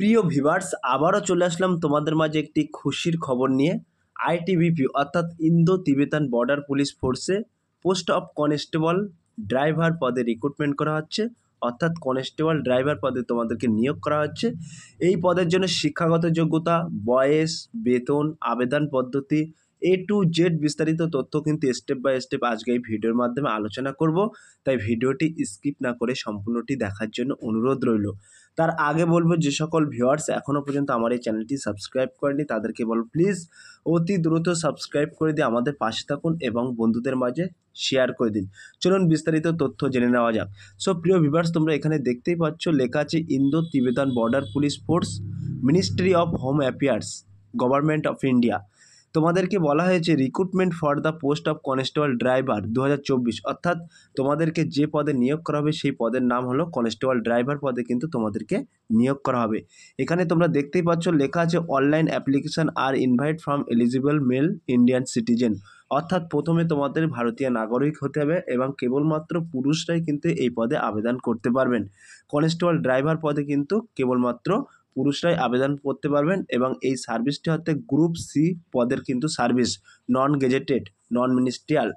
প্রিয় ভিউয়ার্স, আবারও চলে আসলাম তোমাদের মাঝে একটি খুশির খবর নিয়ে। আইটিবিপি অর্থাৎ ইন্দো তিবেতান বর্ডার পুলিশ ফোর্সে পোস্ট অফ কনস্টেবল ড্রাইভার পদে রিক্রুটমেন্ট করা হচ্ছে। অর্থাৎ কনস্টেবল ড্রাইভার পদে তোমাদেরকে নিয়োগ করা হচ্ছে। এই পদের জন্য শিক্ষাগত যোগ্যতা, বয়স, বেতন, আবেদন পদ্ধতি, A to Z বিস্তারিত তথ্য কিন্তু স্টেপ বাই স্টেপ আজকে এই ভিডিওর মাধ্যমে আলোচনা করব। তাই ভিডিওটি স্কিপ না করে সম্পূর্ণটি দেখার জন্য অনুরোধ রইল। তার আগে বলবো, যে সকল ভিউয়ার্স এখনও পর্যন্ত আমার এই চ্যানেলটি সাবস্ক্রাইব করেনি তাদেরকে বলবো প্লিজ অতি দ্রুত সাবস্ক্রাইব করে দিয়ে আমাদের পাশে থাকুন এবং বন্ধুদের মাঝে শেয়ার করে দিন। চলুন বিস্তারিত তথ্য জেনে নেওয়া যাক। সো প্রিয় ভিউয়ার্স, তোমরা এখানে দেখতেই পাচ্ছ লেখা আছে Indo Tibetan border police force, ministry of home affairs, government of India. তোমাদেরকে বলা হয়েছে recruitment for the post of constable driver 2024। অর্থাৎ তোমাদেরকে যে পদে নিয়োগ করা হবে সেই পদের নাম হলো কনস্টেবল ড্রাইভার পদে কিন্তু তোমাদেরকে নিয়োগ করা হবে। এখানে তোমরা দেখতেই পাচ্ছ লেখা আছে online application are invite from eligible male Indian citizen. অর্থাৎ প্রথমে তোমাদের ভারতীয় নাগরিক হতে হবে এবং কেবলমাত্র পুরুষরাই কিন্তু এই পদে আবেদন করতে পারবেন। কনস্টেবল ড্রাইভার পদে কিন্তু কেবলমাত্র পুরুষরাই আবেদন করতে পারবেন এবং এই সার্ভিসটি হচ্ছে গ্রুপ সি পদের কিন্তু সার্ভিস, নন গেজেটেড, নন মিনিস্ট্রিয়াল।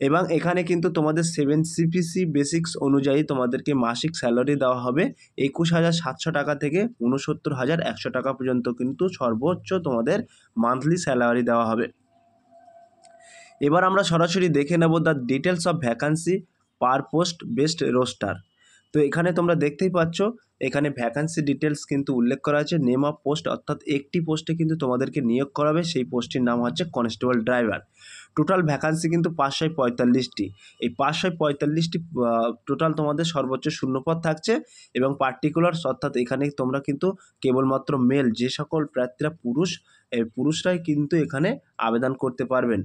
এবং এখানে কিন্তু তোমাদের 7 CPC বেসিক্স অনুযায়ী তোমাদেরকে মাসিক স্যালারি দেওয়া হবে 21,700 টাকা থেকে 69,100 টাকা পর্যন্ত কিন্তু সর্বোচ্চ তোমাদের মান্থলি স্যালারি দেওয়া হবে। এবার আমরা সরাসরি দেখে নেব the details of vacancy per post based roster. তো এখানে তোমরা দেখতেই পাচ্ছ এখানে ভ্যাকান্সি ডিটেলস কিন্তু উল্লেখ করা আছে। নেম অফ পোস্ট, অর্থাৎ একটি পোস্টে কিন্তু তোমাদেরকে নিয়োগ করাবে, সেই পোস্টটির নাম হচ্ছে কনস্টেবল ড্রাইভার। টোটাল ভ্যাকান্সি কিন্তু 545টি। এই 545টি টোটাল তোমাদের সর্বোচ্চ শূন্যপদ থাকছে এবং পার্টিকুলার্স, অর্থাৎ এখানে তোমরা কিন্তু কেবলমাত্র মেল, যে সকল প্রার্থীরা পুরুষরাই কিন্তু এখানে আবেদন করতে পারবেন।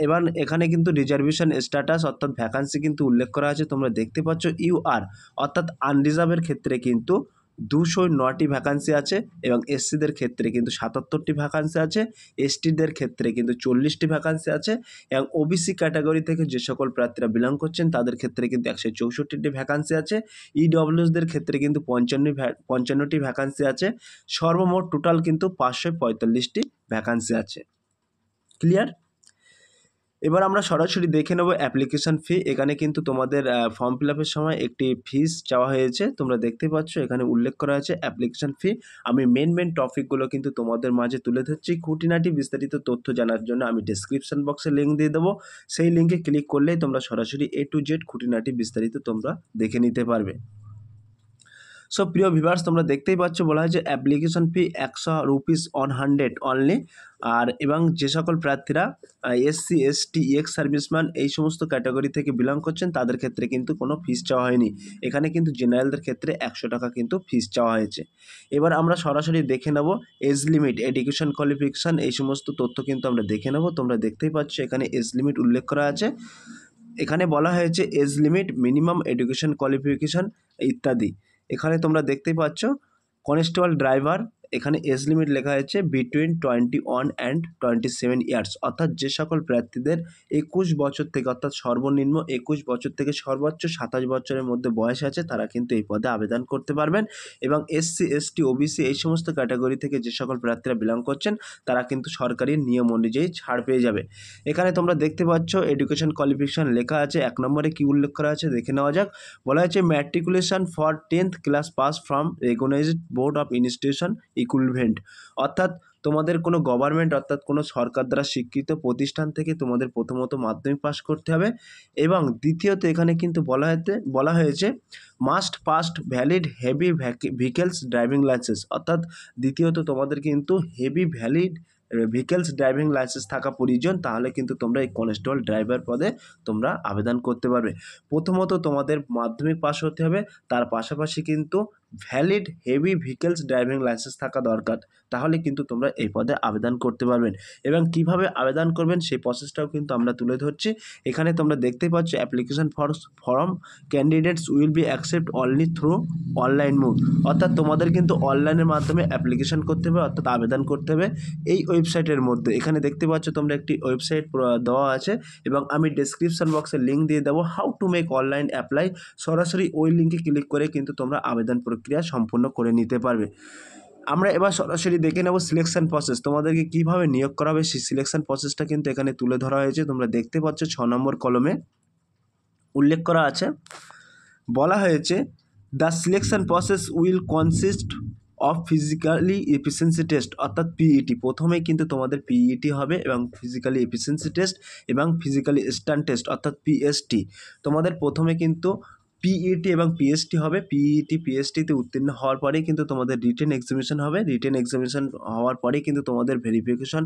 এবার এখানে কিন্তু রিজার্ভেশন স্ট্যাটাস অর্থাৎ ভ্যাকান্সি কিন্তু উল্লেখ করা আছে। তোমরা দেখতে পাচ্ছ UR অর্থাৎ আনরিজার্ভের ক্ষেত্রে কিন্তু 209টি ভ্যাকান্সি আছে এবং এসসিদের ক্ষেত্রে কিন্তু 77টি ভ্যাকান্সি আছে, এসটিদের ক্ষেত্রে কিন্তু 40টি ভ্যাকান্সি আছে এবং ওবিসি ক্যাটাগরি থেকে যে সকল প্রার্থীরা বিলং করছেন তাদের ক্ষেত্রে কিন্তু 164টি ভ্যাকান্সি আছে। ইডব্লিউএসদের ক্ষেত্রে কিন্তু 55টি ভ্যাকান্সি আছে। সর্বমোট টোটাল কিন্তু 545টি ভ্যাকান্সি আছে। ক্লিয়ার? এবার আমরা সরাসরি দেখে নেব অ্যাপ্লিকেশন ফি। এখানে কিন্তু তোমাদের ফর্ম ফিল আপের সময় একটি ফিস চাওয়া হয়েছে, তোমরা দেখতে পাচ্ছ এখানে উল্লেখ করা আছে অ্যাপ্লিকেশন ফি। আমি মেন টপিকগুলো কিন্তু তোমাদের মাঝে তুলে ধরছি। খুঁটিনাটি বিস্তারিত তথ্য জানার জন্য আমি ডেসক্রিপশন বক্সে লিঙ্ক দিয়ে দেবো, সেই লিঙ্কে ক্লিক করলেই তোমরা সরাসরি A to Z খুঁটিনাটি বিস্তারিত তোমরা দেখে নিতে পারবে। সো প্রিয় ভিউয়ার্স, তোমরা দেখতেই পাচ্ছ বলা হয়েছে application fee 100 rupees on 100 only. আর এবং যে সকল প্রার্থীরা SC ST এক্স সার্ভিসম্যান এই সমস্ত ক্যাটাগরি থেকে বিলং করছেন তাদের ক্ষেত্রে কিন্তু কোনো ফিস চাওয়া হয়নি। এখানে কিন্তু জেনারেলদের ক্ষেত্রে 100 টাকা কিন্তু ফিস চাওয়া হয়েছে। এবার আমরা সরাসরি দেখে নেব এজ লিমিট, এডুকেশন কোয়ালিফিকেশান, এই সমস্ত তথ্য কিন্তু আমরা দেখে নেব। তোমরা দেখতেই পাচ্ছ এখানে এজ লিমিট উল্লেখ করা আছে। এখানে বলা হয়েছে age limit, minimum education qualification ইত্যাদি। এখানে তোমরা দেখতেই পাচ্ছ কনস্টেবল ড্রাইভার, এখানে এজ লিমিট লেখা হয়েছে বিটুইন 21 অ্যান্ড 27 ইয়ার্স। অর্থাৎ যে সকল প্রার্থীদের 21 বছর থেকে, অর্থাৎ সর্বনিম্ন 21 বছর থেকে সর্বোচ্চ 27 বছরের মধ্যে বয়স আছে তারা কিন্তু এই পদে আবেদন করতে পারবেন। এবং SC ST OBC এই সমস্ত ক্যাটাগরি থেকে যে সকল প্রার্থীরা বিলং করছেন তারা কিন্তু সরকারি নিয়ম অনুযায়ী ছাড় পেয়ে যাবে। এখানে তোমরা দেখতে পাচ্ছ এডুকেশন কোয়ালিফিকেশান লেখা আছে। 1 নম্বরে কী উল্লেখ করা আছে দেখে নেওয়া যাক। বলা হয়েছে matriculation for 10th class past form recognized board of institution equivalent. অর্থাৎ তোমাদের কোনো গভর্নমেন্ট অর্থাৎ কোনো সরকার দ্বারা স্বীকৃত প্রতিষ্ঠান থেকে তোমাদের প্রথমত মাধ্যমিক পাস করতে হবে এবং দ্বিতীয়ত এখানে কিন্তু বলা হয়েছে must past valid heavy vehicles driving licence. অর্থাৎ দ্বিতীয়ত তোমাদের কিন্তু heavy valid vehicles driving licence থাকা প্রয়োজন, তাহলে কিন্তু তোমরা এই কনস্টেবল ড্রাইভার পদে তোমরা আবেদন করতে পারবে। প্রথমত তোমাদের মাধ্যমিক পাস হতে হবে, তার পাশাপাশি কিন্তু valid heavy vehicles driving licence থাকা দরকার, তাহলে কিন্তু তোমরা এই পদে আবেদন করতে পারবেন। এবং কিভাবে আবেদন করবেন সেই প্রসেসটাও কিন্তু আমরা তুলে ধরছি। এখানে তোমরা দেখতেই পাচ্ছ application form candidates will be accept only through online mode. অর্থাৎ তোমাদের কিন্তু অনলাইনের মাধ্যমে অ্যাপ্লিকেশন করতে হবে, অর্থাৎ আবেদন করতে হবে এই ওয়েবসাইটের মধ্যে। এখানে দেখতে পাচ্ছ তোমরা একটি ওয়েবসাইট দেওয়া আছে এবং আমি ডেসক্রিপশন বক্সে লিঙ্ক দিয়ে দেবো how to make online apply. সরাসরি ওই লিঙ্কে ক্লিক করে কিন্তু তোমরা আবেদন প্রক্রিয়া প্রক্রিয়া সম্পূর্ণ করে নিতে পারবে। আমরা এবার সরাসরি দেখে নেব সিলেকশন প্রসেস, তোমাদেরকে কীভাবে নিয়োগ করা হবে সেই সিলেকশন প্রসেসটা কিন্তু এখানে তুলে ধরা হয়েছে। তোমরা দেখতে পাচ্ছ 6 নম্বর কলমে উল্লেখ করা আছে, বলা হয়েছে the selection process will consist of physically efficiency test, অর্থাৎ পিইটি। প্রথমেই কিন্তু তোমাদের পিইটি হবে এবং ফিজিক্যালি এফিসিয়েন্সি টেস্ট এবং ফিজিক্যালি স্ট্যান্ড টেস্ট অর্থাৎ পিএসটি। তোমাদের প্রথমে কিন্তু পিইটি এবং পিএসটি হবে। পিইটি পিএসটিতে উত্তীর্ণ হওয়ার পরেই কিন্তু তোমাদের রিটেন এক্সামিনেশন হবে। রিটেন এক্সামিনেশন হওয়ার পরেই কিন্তু তোমাদের ভেরিফিকেশন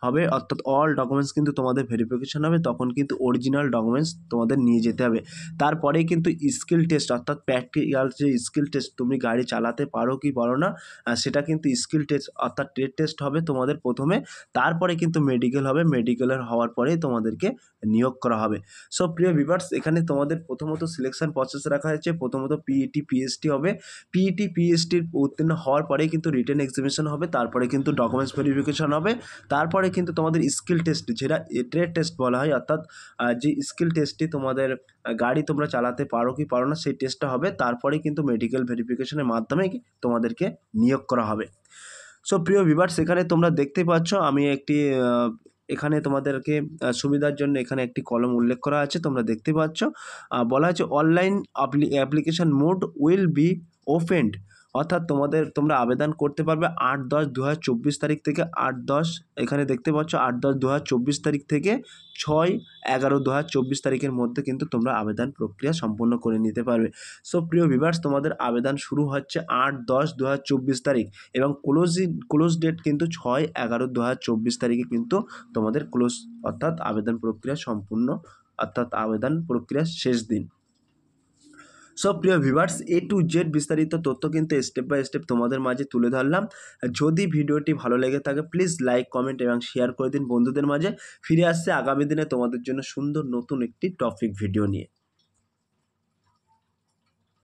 হবে, অর্থাৎ অল ডকুমেন্টস কিন্তু তোমাদের ভেরিফিকেশন হবে। তখন কিন্তু অরিজিনাল ডকুমেন্টস তোমাদের নিয়ে যেতে হবে। তারপরেই কিন্তু স্কিল টেস্ট অর্থাৎ প্র্যাকটিক্যাল যে স্কিল টেস্ট, তুমি গাড়ি চালাতে পারো কি পারো না সেটা কিন্তু স্কিল টেস্ট অর্থাৎ ট্রেড টেস্ট হবে তোমাদের প্রথমে। তারপরে কিন্তু মেডিকেল হবে, মেডিকেলের হওয়ার পরেই তোমাদেরকে নিয়োগ করা হবে। সো প্রিয় ভিউয়ার্স, এখানে তোমাদের প্রথমত সিলেকশন প্রসেস রাখা হয়েছে। প্রথমত পিইটি পিএসটি হবে। পিইটি পিএসটির উত্তীর্ণ হওয়ার পরেই কিন্তু রিটেন এক্সামিনেশন হবে। তারপরে কিন্তু ডকুমেন্টস ভেরিফিকেশন হবে। তারপরে কিন্তু তোমাদের স্কিল টেস্ট, যেটা ট্রেড টেস্ট বলা হয়, অর্থাৎ যে স্কিল টেস্টটি তোমাদের গাড়ি তোমরা চালাতে পারো কি পারো না সেই টেস্টটা হবে। তারপরে কিন্তু মেডিকেল ভেরিফিকেশনের মাধ্যমে তোমাদেরকে নিয়োগ করা হবে। সো প্রিয় ভিউয়ার্স, এখানে তোমরা দেখতে পাচ্ছ আমি একটি এখানে তোমাদেরকে সুবিধার জন্য এখানে একটি কলম উল্লেখ করা আছে, তোমরা দেখতে পাচ্ছ। বলা আছে online application mode will be opened, অর্থাৎ তোমরা আবেদন করতে পারবে 8/10/2024 তারিখ থেকে 8/10, এখানে দেখতে পাচ্ছ 8/10/2024 তারিখ থেকে 6/11/2024 তারিখের মধ্যে কিন্তু তোমরা আবেদন প্রক্রিয়া সম্পন্ন করে নিতে পারবে। সো প্রিয় ভিউয়ার্স, তোমাদের আবেদন শুরু হচ্ছে 8/10/2024 তারিখ এবং ক্লোজ ডেট কিন্তু 6/11/2024 তারিখে কিন্তু তোমাদের ক্লোজ, অর্থাৎ আবেদন প্রক্রিয়া সম্পূর্ণ, অর্থাৎ আবেদন প্রক্রিয়ার শেষ দিন। সো প্রিয় ভিউয়ার্স, A to Z বিস্তারিত তথ্য কিন্তু স্টেপ বাই স্টেপ তোমাদের মাঝে তুলে ধরলাম। যদি ভিডিওটি ভালো লেগে থাকে প্লিজ লাইক, কমেন্ট এবং শেয়ার করে দিন বন্ধুদের মাঝে। ফিরে আসছে আগামী দিনে তোমাদের জন্য সুন্দর নতুন একটি টপিক ভিডিও নিয়ে।